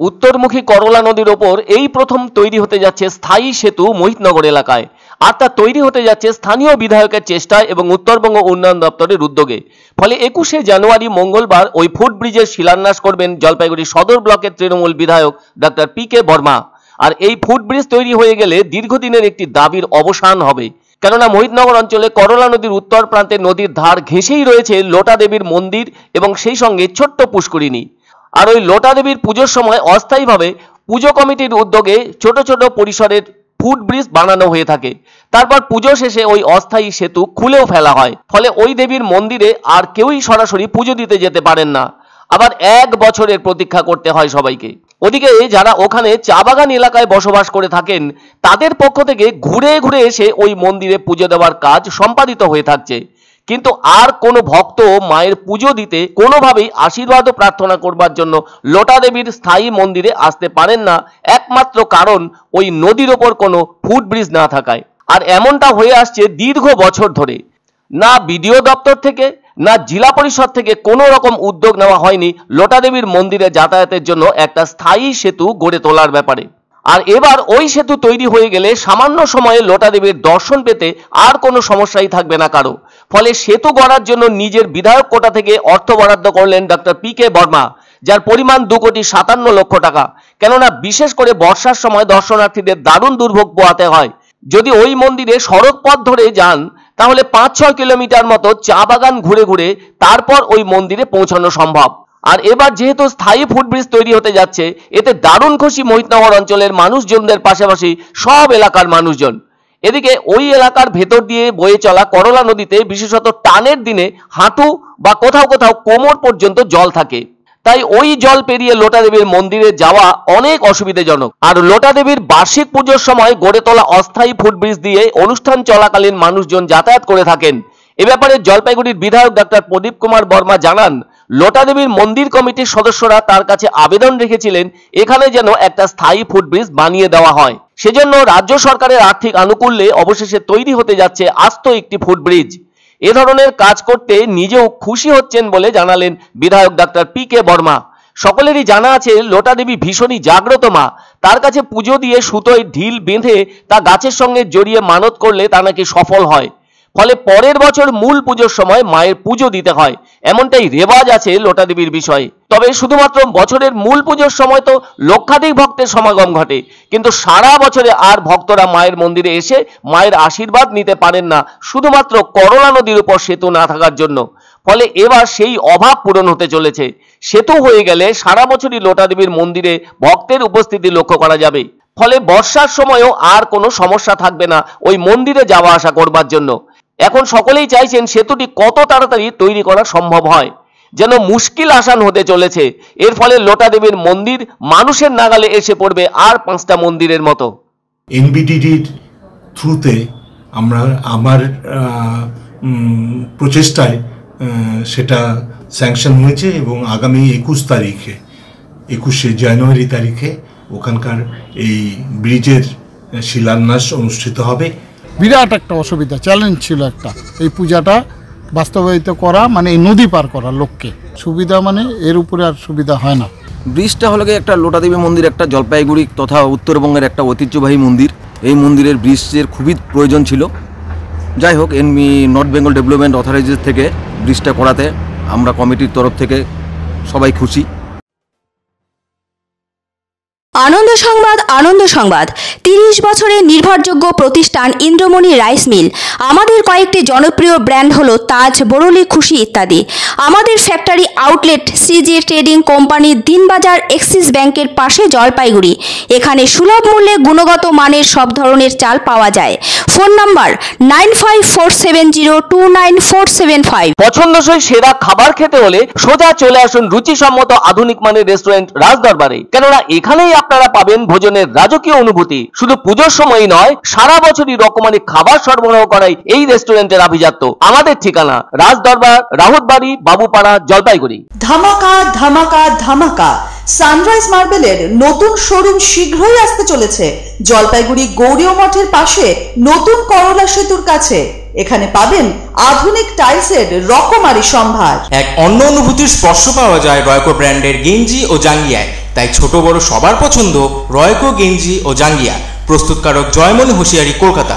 উত্তরমুখী করলা নদীর ওপর এই প্রথম তৈরি হতে যাচ্ছে স্থায়ী সেতু মোহিতনগর এলাকায়। আর তা তৈরি হতে যাচ্ছে স্থানীয় বিধায়কের চেষ্টায় এবং উত্তরবঙ্গ উন্নয়ন দপ্তরের উদ্যোগে। ফলে 21শে জানুয়ারি মঙ্গলবার ওই ফুটব্রিজের শিলান্যাস করবেন জলপাইগুড়ি সদর ব্লকের তৃণমূল বিধায়ক ডক্টর পি.কে. বর্মা। আর এই ফুটব্রিজ তৈরি হয়ে গেলে দীর্ঘদিনের একটি দাবির অবসান হবে। কেননা মোহিতনগর অঞ্চলে করলা নদীর উত্তর প্রান্তে নদীর ধার ঘেঁষেই রয়েছে লোটা দেবীর মন্দির এবং সেই সঙ্গে ছোট্ট পুষ্করিণী। আর ওই লোটা দেবীর পুজোর সময় অস্থায়ীভাবে পুজো কমিটির উদ্যোগে ছোট ছোট পরিসরের ফুটব্রিজ বানানো হয়ে থাকে। তারপর পুজো শেষে ওই অস্থায়ী সেতু খুলেও ফেলা হয়। ফলে ওই দেবীর মন্দিরে আর কেউই সরাসরি পুজো দিতে যেতে পারেন না। আবার 1 বছরের প্রতীক্ষা করতে হয় সবাইকে। ওদিকে যারা ওখানে চা বাগান এলাকায় বসবাস করে থাকেন তাদের পক্ষ থেকে ঘুরে ঘুরে এসে ওই মন্দিরে পুজো দেওয়ার কাজ সম্পাদিত হয়ে থাকছে। কিন্তু আর কোনো ভক্ত মায়ের পুজো দিতে কোনোভাবেই আশীর্বাদ প্রার্থনা করবার জন্য লোটা দেবীর স্থায়ী মন্দিরে আসতে পারেন না, একমাত্র কারণ ওই নদীর ওপর কোনো ফুটব্রিজ না থাকায়। আর এমনটা হয়ে আসছে দীর্ঘ বছর ধরে। না বিডিও দপ্তর থেকে না জেলা পরিষদ থেকে কোনো রকম উদ্যোগ নেওয়া হয়নি লোটা দেবীর মন্দিরে যাতায়াতের জন্য একটা স্থায়ী সেতু গড়ে তোলার ব্যাপারে। আর এবার ওই সেতু তৈরি হয়ে গেলে সামান্য সময়ে লোটা দেবীর দর্শন পেতে আর কোনো সমস্যাই থাকবে না কারো। ফলে সেতু গড়ার জন্য নিজের বিধায়ক কোটা থেকে অর্থ বরাদ্দ করলেন ডক্টর পি.কে. বর্মা, যার পরিমাণ 2,57,00,000 টাকা। কেননা বিশেষ করে বর্ষার সময় দর্শনার্থীদের দারুণ দুর্ভোগ পোহাতে হয়। যদি ওই মন্দিরে সড়ক পথ ধরে যান তাহলে 5-6 কিলোমিটার মতো চা বাগান ঘুরে ঘুরে তারপর ওই মন্দিরে পৌঁছানো সম্ভব। আর এবার যেহেতু স্থায়ী ফুটব্রিজ তৈরি হতে যাচ্ছে, এতে দারুণ খুশি মোহিতনগর অঞ্চলের মানুষজনদের পাশাপাশি সব এলাকার মানুষজন। এদিকে ওই এলাকার ভেতর দিয়ে বয়ে চলা করলা নদীতে বিশেষত টানের দিনে হাঁটু বা কোথাও কোথাও কোমর পর্যন্ত জল থাকে। তাই ওই জল পেরিয়ে লোটা দেবীর মন্দিরে যাওয়া অনেক অসুবিধাজনক। আর লোটা দেবীর বার্ষিক পুজোর সময় গড়ে তোলা অস্থায়ী ফুটব্রিজ দিয়ে অনুষ্ঠান চলাকালীন মানুষজন যাতায়াত করে থাকেন। এ ব্যাপারে জলপাইগুড়ির বিধায়ক ডক্টর প্রদীপ কুমার বর্মা জানান, লোটা দেবীর মন্দির কমিটির সদস্যরা তার কাছে আবেদন রেখেছিলেন এখানে যেন একটা স্থায়ী ফুটব্রিজ বানিয়ে দেওয়া হয়। সেজন্য রাজ্য সরকারের আর্থিক আনুকূল্যে অবশেষে তৈরি হতে যাচ্ছে আস্ত একটি ফুটব্রিজ। এ ধরনের কাজ করতে নিজেও খুশি হচ্ছেন বলে জানালেন বিধায়ক ডক্টর পি.কে. বর্মা। সকলেরই জানা আছে লোটা দেবী ভীষণই জাগ্রত মা। তার কাছে পুজো দিয়ে সুতোয় ঢিল বেঁধে তা গাছের সঙ্গে জড়িয়ে মানত করলে তা নাকি সফল হয়। ফলে পরের বছর মূল পুজোর সময় মায়ের পুজো দিতে হয়, এমনটাই রেওয়াজ আছে লোটা দেবীর বিষয়ে। তবে শুধুমাত্র বছরের মূল পুজোর সময় তো লক্ষাধিক ভক্তের সমাগম ঘটে, কিন্তু সারা বছরে আর ভক্তরা মায়ের মন্দিরে এসে মায়ের আশীর্বাদ নিতে পারেন না শুধুমাত্র করলা নদীর উপর সেতু না থাকার জন্য। ফলে এবার সেই অভাব পূরণ হতে চলেছে। সেতু হয়ে গেলে সারা বছরই লোটা দেবীর মন্দিরে ভক্তের উপস্থিতি লক্ষ্য করা যাবে। ফলে বর্ষার সময়ও আর কোনো সমস্যা থাকবে না ওই মন্দিরে যাওয়া আসা করবার জন্য। এখন সকলেই চাইছেন সেতুটি কত তাড়াতাড়ি তৈরি করা সম্ভব হয়, যেন মুশকিল আসান হতে চলেছে। এর ফলে লোটা দেবীর মন্দির মানুষের নাগালে এসে পড়বে আর 5টা মন্দিরের মতো। এনবিডিডির থ্রুতে আমার প্রচেষ্টায় সেটা স্যাংশন হয়েছে এবং আগামী 21শে জানুয়ারি তারিখে ওখানকার এই ব্রিজের শিলান্যাস অনুষ্ঠিত হবে। বিরাট একটা অসুবিধা, চ্যালেঞ্জ ছিল একটা এই পূজাটা বাস্তবায়িত করা, মানে এই নদী পার করা লোককে। সুবিধা মানে এর উপরে আর সুবিধা হয় না। ব্রিজটা হলো একটা লোটা দেবী মন্দির, একটা জলপাইগুড়ি তথা উত্তরবঙ্গের একটা ঐতিহ্যবাহী মন্দির। এই মন্দিরের ব্রিজের খুবই প্রয়োজন ছিল। যাই হোক, নর্থ বেঙ্গল ডেভেলপমেন্ট অথরিটির থেকে ব্রিজটা করাতে আমরা কমিটির তরফ থেকে সবাই খুশি। আনন্দ সংবাদ, আনন্দ সংবাদ। 30 বছরের নির্ভরযোগ্য প্রতিষ্ঠান ইন্দ্রমণি রাইস মিল। আমাদের কয়েকটি জনপ্রিয় ব্র্যান্ড হলো তাজ, বরলি, খুশি ইত্যাদি। আমাদের ফ্যাক্টরি আউটলেট সিজে ট্রেডিং কোম্পানি, দিনবাজার, এক্সিস ব্যাংকের পাশে জলপাইগুড়ি। এখানে সুলভ মূল্যে গুণগত মানের সব ধরনের চাল পাওয়া যায়। Phone number 9547029475। পছন্দসই সেরা খাবার খেতে হলে সোজা চলে আসুন রুচিসম্মত আধুনিক মানের রেস্টুরেন্ট রাজদরবারে। কেননা এখানেই আপনারা পাবেন ভোজনের রাজকীয় অনুভূতি। শুধু পুজোর সময় নয়, সারা বছরই রকমারি খাবার সরবরাহ করাই এই রেস্টুরেন্টের আভিজাত্য। আমাদের ঠিকানা রাজদরবার, রাহুতবাড়ি, বাবুপাড়া, জলপাইগুড়ি। ধামাকা ধামাকা ধামাকা, সানরাইজ মার্বেলের নতুন শোরুম শীঘ্রই আসতে চলেছে জলপাইগুড়ি গৌরীয় মঠের পাশে নতুন করলা সেতুর কাছে। এখানে পাবেন আধুনিক টাইলসের রকমারি সম্ভার। এক অন্য অনুভূতির স্পর্শ পাওয়া যায় বয়কো ব্র্যান্ডের গেঞ্জি ও জাঙ্গিয়ায়। তাই ছোট বড় সবার পছন্দ রয়কো গেঞ্জি ও জাঙ্গিয়া। প্রস্তুতকারক জয়মনি হোশিয়ারি, কলকাতা।